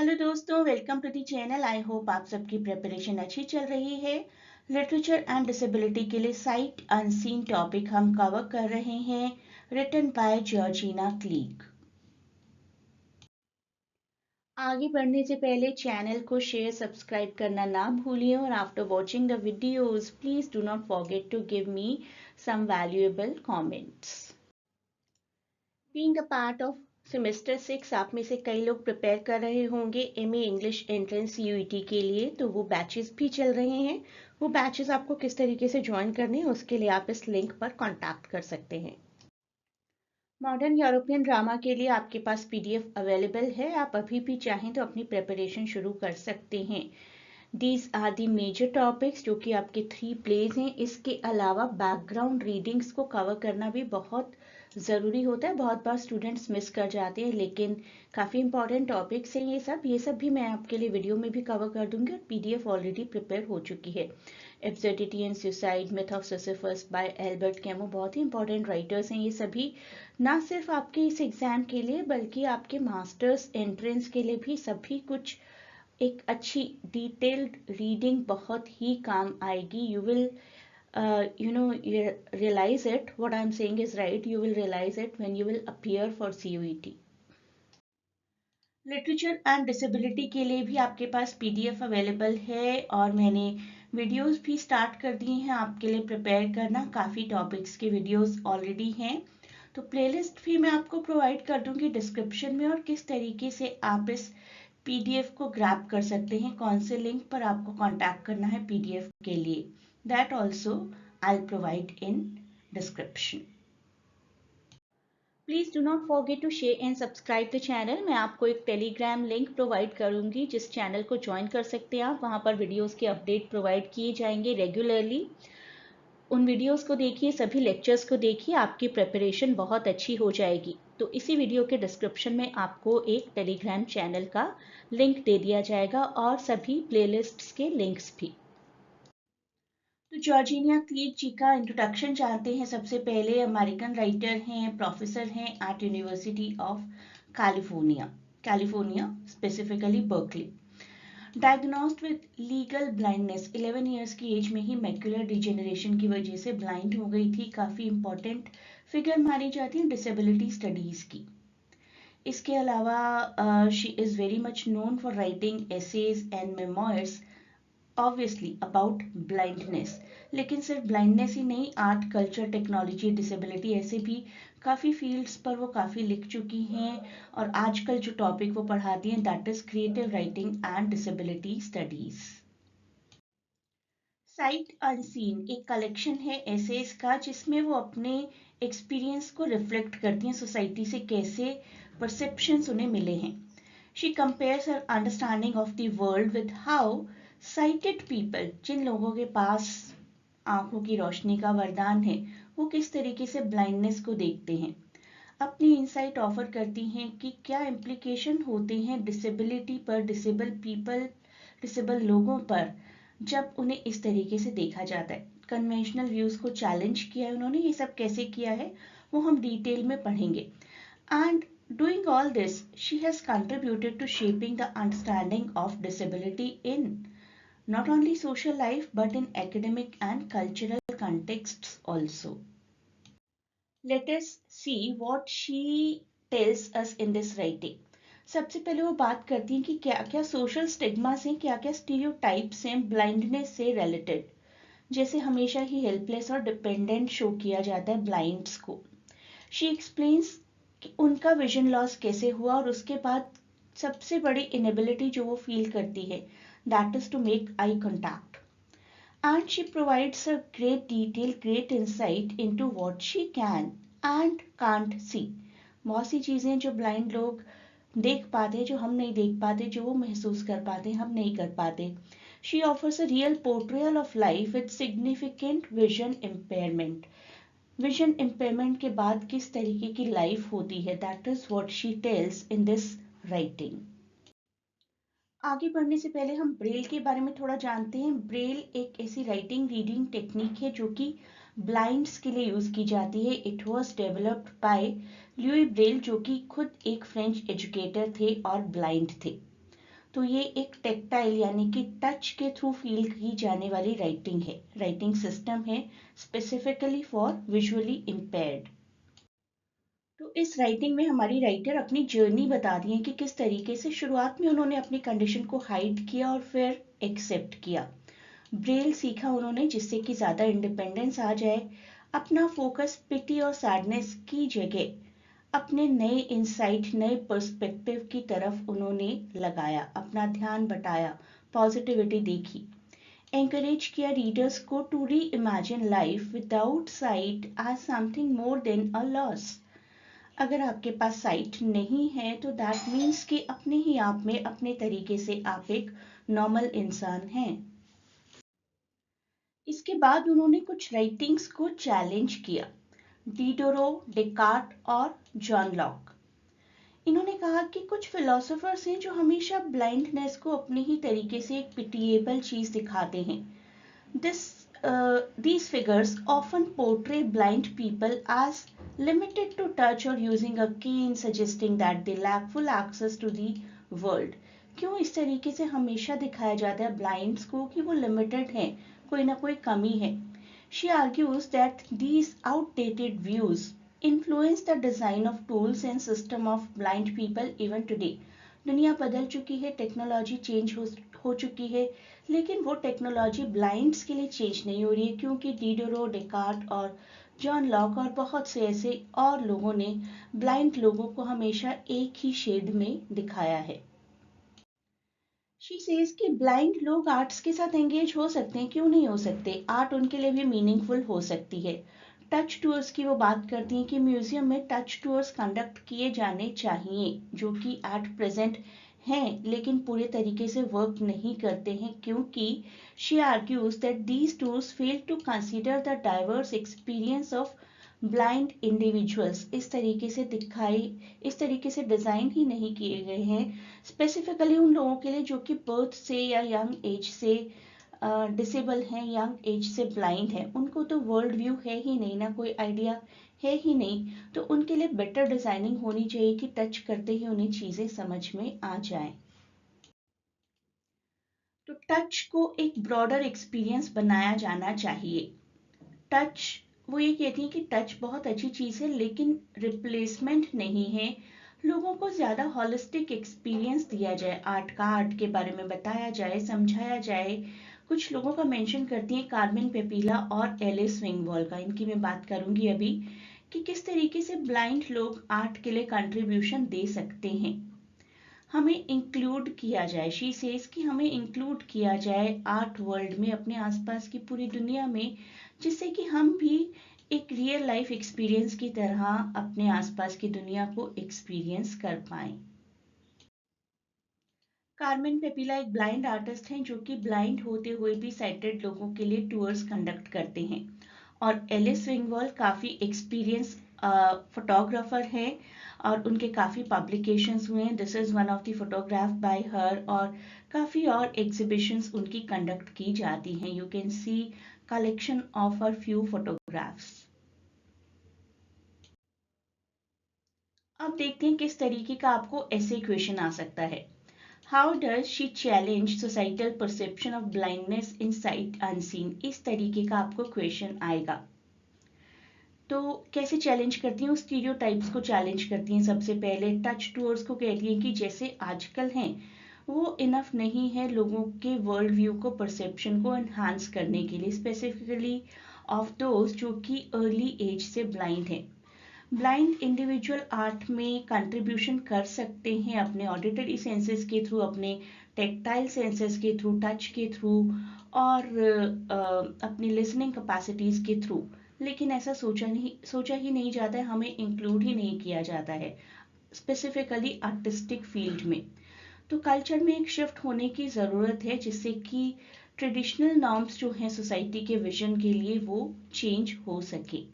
Hello दोस्तों, welcome to the channel. I hope आप सबकी प्रिपरेशन अच्छी चल रही है। लिटरेचर एंड डिसेबिलिटी के लिए साइट अनसीन टॉपिक हम कवर कर रहे हैं, रिटन बाय जॉर्जिना क्लीग। आगे बढ़ने से पहले चैनल को शेयर सब्सक्राइब करना ना भूलिए और after watching the videos please do not forget to give me some valuable comments. Being a part of semester 6 आप में से कई लोग प्रिपेयर कर रहे होंगे एमए इंग्लिश एंट्रेंस यूईटी के लिए, तो वो बैचेस भी चल रहे हैं। वो बैचेस आपको किस तरीके से ज्वाइन करने हैं उसके लिए आप इस लिंक पर कॉन्टैक्ट कर सकते हैं। मॉडर्न यूरोपियन ड्रामा के लिए आपके पास पीडीएफ अवेलेबल है, आप अभी भी चाहें तो अपनी प्रिपरेशन शुरू कर सकते हैं। These are the major topics जो कि आपके 3 प्लेज हैं। इसके अलावा बैकग्राउंड रीडिंग्स को कवर करना भी बहुत ज़रूरी होता है। बहुत बार स्टूडेंट्स मिस कर जाते हैं, लेकिन काफ़ी इंपॉर्टेंट टॉपिक्स हैं ये सब भी मैं आपके लिए वीडियो में भी कवर कर दूंगी और पीडीएफ ऑलरेडी प्रिपेयर हो चुकी है। Absurdity and suicide, myth of Sisyphus by Albert Camus, बहुत ही इंपॉर्टेंट राइटर्स हैं ये सभी, ना सिर्फ आपके इस एग्जाम के लिए बल्कि आपके मास्टर्स एंट्रेंस के लिए भी सभी कुछ एक अच्छी डिटेल्ड रीडिंग बहुत ही काम आएगी। You will realize it, what I'm saying is right, you will realize it when you will appear for CUET। Literature and disability के लिए भी आपके पास पीडीएफ अवेलेबल है और मैंने वीडियोस भी स्टार्ट कर दिए हैं आपके लिए प्रिपेयर करना। काफ़ी टॉपिक्स के वीडियोस ऑलरेडी हैं, तो प्लेलिस्ट भी मैं आपको प्रोवाइड कर दूंगी डिस्क्रिप्शन में, और किस तरीके से आप इस पीडीएफ को ग्रैब कर सकते हैं, कौन से लिंक पर आपको कांटेक्ट करना है पीडीएफ के लिए, that also I will provide in description. Please do not forget to share and subscribe the channel. मैं आपको एक टेलीग्राम लिंक प्रोवाइड करूंगी जिस चैनल को ज्वाइन कर सकते हैं आप। वहां पर वीडियोस के अपडेट प्रोवाइड किए जाएंगे रेगुलरली। उन वीडियोस को देखिए, सभी लेक्चर्स को देखिए, आपकी प्रिपरेशन बहुत अच्छी हो जाएगी। तो इसी वीडियो के डिस्क्रिप्शन में आपको एक टेलीग्राम चैनल का लिंक दे दिया जाएगा और सभी प्लेलिस्ट्स के लिंक्स भी। तो जॉर्जिना क्लीग जी का इंट्रोडक्शन जानते हैं। सबसे पहले अमेरिकन राइटर हैं, प्रोफेसर हैं at University of California specifically Berkeley. Diagnosed with legal blindness, 11 years की एज में ही मैक्यूलर डिजेनरेशन की वजह से ब्लाइंड हो गई थी। काफ़ी इंपॉर्टेंट फिगर मानी जाती है डिसेबिलिटी स्टडीज़ की। इसके अलावा she is very much known for writing essays and memoirs obviously about blindness. लेकिन सिर्फ ब्लाइंडनेस ही नहीं, आर्ट, कल्चर, टेक्नोलॉजी, डिसेबिलिटी, ऐसे भी काफ़ी फील्ड्स पर वो काफ़ी लिख चुकी हैं। और आजकल जो टॉपिक वो पढ़ाती हैं that is creative writing and disability studies. Site unseen एक कलेक्शन है एसेज का जिसमें वो अपने एक्सपीरियंस को रिफ्लेक्ट करती हैं, सोसाइटी से कैसे परसेप्शंस उन्हें मिले हैं। She compares her understanding of the world with how sighted people, जिन लोगों के पास आंखों की रोशनी का वरदान है, वो किस तरीके से ब्लाइंडनेस को देखते हैं। अपनी इंसाइट ऑफर करती हैं कि क्या इम्प्लीकेशन होते हैं डिसेबिलिटी पर, डिसेबल लोगों पर, जब उन्हें इस तरीके से देखा जाता है। कन्वेंशनल व्यूज को चैलेंज किया है उन्होंने, ये सब कैसे किया है वो हम डिटेल में पढ़ेंगे। And doing all this, she has contributed to shaping the understanding of disability in not only social life but in academic and cultural contexts also. Let us see what she tells us in this writing. सबसे पहले वो बात करती हैं कि क्या क्या social stigmas हैं, क्या क्या स्टीरियोटाइप्स हैं ब्लाइंडनेस से रिलेटेड। जैसे हमेशा ही हेल्पलेस और डिपेंडेंट शो किया जाता है ब्लाइंड्स को। शी एक्सप्लेन्स कि उनका विजन लॉस कैसे हुआ, और उसके बाद सबसे बड़ी इनेबिलिटी जो वो फील करती है that is to make eye contact. And she provides a great detail, great insight into what she can and can't see. बहुत सी चीजें जो ब्लाइंड लोग देख पाते हैं, जो हम नहीं देख पाते, जो वो महसूस कर पाते, हम नहीं कर पाते। She offers a real portrayal of life with significant vision impairment. Vision impairment के बाद किस तरीके की लाइफ होती है, that is what she tells in this writing. आगे बढ़ने से पहले हम ब्रेल के बारे में थोड़ा जानते हैं। ब्रेल एक ऐसी राइटिंग रीडिंग टेक्निक है जो कि ब्लाइंड्स के लिए यूज की जाती है। It was developed by Louie Braille, जो कि खुद एक फ्रेंच एजुकेटर थे और ब्लाइंड थे। तो ये एक टेक्टाइल यानी कि टच के थ्रू फील की जाने वाली राइटिंग सिस्टम है, स्पेसिफिकली फॉर विजुअली इम्पेयर्ड। तो इस राइटिंग में हमारी राइटर अपनी जर्नी बता रही है कि किस तरीके से शुरुआत में उन्होंने अपनी कंडीशन को हाइड किया और फिर एक्सेप्ट किया। ब्रेल सीखा उन्होंने जिससे कि ज़्यादा इंडिपेंडेंस आ जाए। अपना फोकस पिटी और सैडनेस की जगह अपने नए इंसाइट, नए पर्सपेक्टिव की तरफ उन्होंने लगाया, अपना ध्यान बटाया, पॉजिटिविटी देखी। एंकरेज किया रीडर्स को to reimagine life without sight as something more than a loss. अगर आपके पास साइट नहीं है तो दैट मीन्स कि अपने ही आप में, अपने तरीके से आप एक नॉर्मल इंसान हैं। इसके बाद उन्होंने कुछ राइटिंग्स को चैलेंज किया, डिडरो, डेकार्ट और जॉन लॉक। इन्होंने कहा कि कुछ फिलोसोफर्स हैं जो हमेशा ब्लाइंडनेस को अपने ही तरीके से एक पिटिएबल चीज दिखाते हैं। These figures often portray blind people as limited to touch or using a cane, suggesting that they lack full access to the world. क्यों इस तरीके से हमेशा दिखाया जाता है ब्लाइंड्स को कि वो लिमिटेड हैं, कोई ना कोई कमी है। She argues that these outdated views influence the design of tools and system of blind people even today. दुनिया बदल चुकी है, टेक्नोलॉजी चेंज हो चुकी है, लेकिन वो टेक्नोलॉजी ब्लाइंड्स के लिए चेंज नहीं हो रही है, क्योंकि डिडरो, डेकार्ट और जॉन लॉक और बहुत से ऐसे और लोगों ने ब्लाइंड लोगों को हमेशा एक ही शेड में दिखाया है। शी सेज कि ब्लाइंड लोग आर्ट्स के साथ एंगेज हो सकते हैं, क्यों नहीं हो सकते। आर्ट उनके लिए भी मीनिंगफुल हो सकती है। टच टूर्स की वो बात करती हैं कि म्यूजियम में टच टूर्स कंडक्ट किए जाने चाहिए, जो कि एट प्रेजेंट हैं लेकिन पूरे तरीके से वर्क नहीं करते हैं, क्योंकि she argues that these tours fail to consider the diverse experience of blind individuals. इस तरीके से डिजाइन ही नहीं किए गए हैं स्पेसिफिकली उन लोगों के लिए जो कि बर्थ से या यंग एज से डिसेबल हैं, यंग एज से ब्लाइंड हैं। उनको तो वर्ल्ड व्यू है ही नहीं ना, कोई आइडिया है ही नहीं, तो उनके लिए बेटर डिजाइनिंग होनी चाहिए कि टच करते ही उन्हें चीजें समझ में आ जाएं। तो टच को एक ब्रॉडर एक्सपीरियंस बनाया जाना चाहिए। टच, वो ये कहती है कि टच बहुत अच्छी चीज है लेकिन रिप्लेसमेंट नहीं है। लोगों को ज्यादा हॉलिस्टिक एक्सपीरियंस दिया जाए, आर्ट का, आर्ट के बारे में बताया जाए, समझाया जाए। कुछ लोगों का मेंशन करती हैं, कार्मेन पेपीला और एलिस स्विंगवॉल का, इनकी मैं बात करूंगी अभी, कि किस तरीके से ब्लाइंड लोग आर्ट के लिए कंट्रीब्यूशन दे सकते हैं। हमें इंक्लूड किया जाए, शी सेज कि हमें इंक्लूड किया जाए आर्ट वर्ल्ड में, अपने आसपास की पूरी दुनिया में, जिससे कि हम भी एक रियल लाइफ एक्सपीरियंस की तरह अपने आसपास की दुनिया को एक्सपीरियंस कर पाएं। कार्मेन पेपीला एक ब्लाइंड आर्टिस्ट हैं जो कि ब्लाइंड होते हुए भी साइटेड लोगों के लिए टूर्स कंडक्ट करते हैं। और एलिस स्विंगवॉल काफी एक्सपीरियंस फोटोग्राफर हैं और उनके काफी पब्लिकेशंस हुए हैं। This is one of the photograph bye हर, और काफी और एग्जीबिशंस उनकी कंडक्ट की जाती हैं। You can see collection of her few photographs. अब देखते हैं किस तरीके का आपको ऐसे क्वेश्चन आ सकता है। How does she challenge societal perception of blindness in site unseen. इस तरीके का आपको क्वेश्चन आएगा। तो कैसे चैलेंज करती हैं, उस स्टीरियोटाइप्स को चैलेंज करती हैं। सबसे पहले टच टूर्स को कहती हैं कि जैसे आजकल हैं वो इनफ नहीं है लोगों के वर्ल्ड व्यू को, परसेप्शन को एनहांस करने के लिए, स्पेसिफिकली ऑफ दोज जो कि अर्ली एज से ब्लाइंड हैं। ब्लाइंड इंडिविजुअल आर्ट में कंट्रीब्यूशन कर सकते हैं अपने ऑडिटरी सेंसेस के थ्रू, अपने टेक्टाइल सेंसेस के थ्रू, टच के थ्रू और अपनी लिसनिंग कैपेसिटीज के थ्रू, लेकिन ऐसा सोचा ही नहीं जाता है, हमें इंक्लूड ही नहीं किया जाता है स्पेसिफिकली आर्टिस्टिक फील्ड में। तो कल्चर में एक शिफ्ट होने की ज़रूरत है जिससे कि ट्रेडिशनल नॉर्म्स जो हैं सोसाइटी के विजन के लिए वो चेंज हो सके।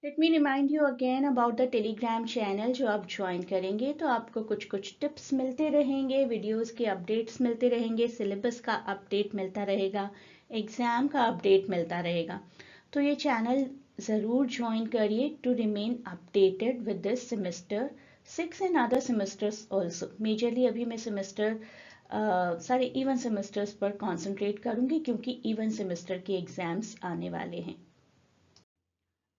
Let me remind you again about the Telegram channel जो आप ज्वाइन करेंगे तो आपको कुछ टिप्स मिलते रहेंगे, वीडियोस के अपडेट्स मिलते रहेंगे, सिलेबस का अपडेट मिलता रहेगा, एग्जाम का अपडेट मिलता रहेगा। तो ये चैनल ज़रूर ज्वाइन करिए to remain updated with this semester 6 and other semesters also. Majorly अभी मैं सेमेस्टर सारे इवन सेमेस्टर्स पर कंसंट्रेट करूंगी क्योंकि इवन सेमेस्टर के एग्जाम्स आने वाले हैं।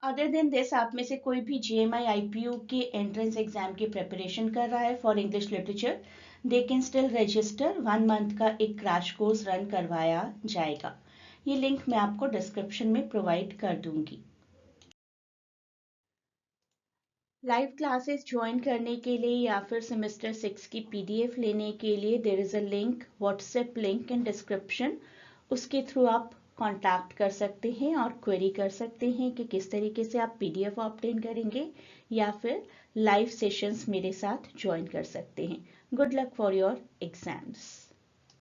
अदर देन दिस, आप में से कोई भी GMI IPU के एंट्रेंस एग्जाम की प्रिपरेशन कर रहा है for English literature, they can still register. 1 month का एक क्रैश कोर्स रन करवाया जाएगा। ये लिंक मैं आपको डिस्क्रिप्शन में प्रोवाइड कर दूंगी। लाइव क्लासेस ज्वाइन करने के लिए या फिर सेमेस्टर 6 की PDF लेने के लिए there is a link, WhatsApp link in description. उसके थ्रू आप कांटेक्ट कर सकते हैं और क्वेरी कर सकते हैं कि किस तरीके से आप PDF ऑब्टेन करेंगे या फिर लाइव सेशंस मेरे साथ ज्वाइन कर सकते हैं। Good luck for your exams.